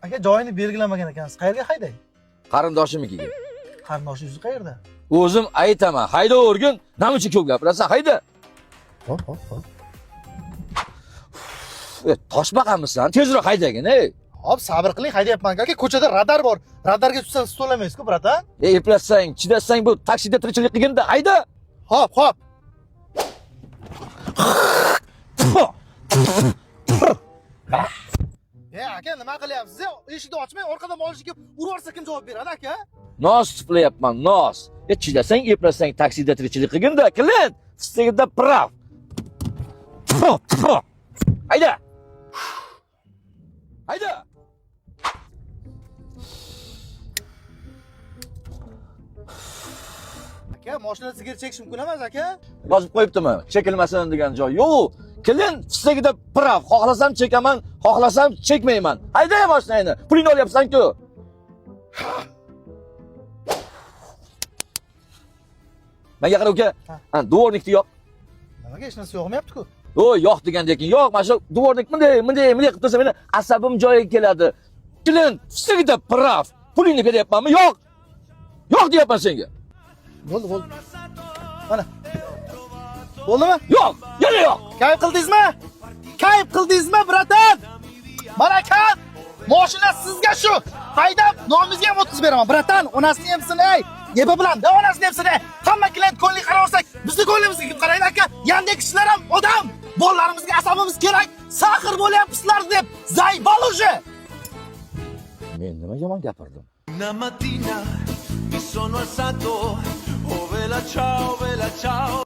Aka joyini belgilamagan ekansiz. Qayerga hayday? Qarindoshimikiga. Qarindoshingiz qayerda? O'zim aytaman, hayda o'rgin, nima uchun ko'p gapirasan? Hayda. Hop. Toshbaqamisan, tezroq haydagin, ey. Hop, sabr qiling, haydayapman aka. Ko'chada radar bor. Radarga tushsangiz to'lamaysiz-ku, bratan. Eplasang, chidasang bu taksida tirikchilik qilganda hayda. Hop. Aka, nima qilyapsiz? Eshikni ochmay, orqadan molishiga urarsa kim javob beradi, aka? Nos tiflayapman, nos. Chidasang, eplasang, taksida tirikchilik qilganda, klient, fistigida prav. Hayda. Hayda. Aka, mashinada sigaret chekish mumkin emas, aka? Yozib qo'yibdimi? Chekilmasin degan joy. Yo'q. Klient fistigida prav. Xohlasam chekaman, xohlasam chekmayman. Hayda mashinani. Pulingni olyapsan-ku. Menga qara uka. Dvornikni yo'q. Nimaga hech narsa yo'qmayapti-ku? Yo'q degandan yo'q, mana shu dvornik bunday qilib tursa meni asabim joyiga keladi. Klient fistigida prav. Pulingni beryapmanmi? Yo'q. Yo'q deyapman senga. Bo'ldi. Mana. Bo'ldimi? Yo'q, yana yo'q. Kayf qildingizmi, bratan? Barakat! Mashina sizga shu. Haydab, nomingizga ham o'tkazib beraman, bratan. Onasini emsin, ey. Yeba bilan, da onasini emsin, ey. Hamma klient ko'ngli qarorsak, bizni ko'nglimizga kim qaraydi, aka? Yandek kishilar ham odam. Bolalarimizga asabimiz kerak. Saxir bo'lyapsizlar deb zaybal uje. Men nima yomon gapirdim? Una mattina mi sono alzato, oh vela ciao,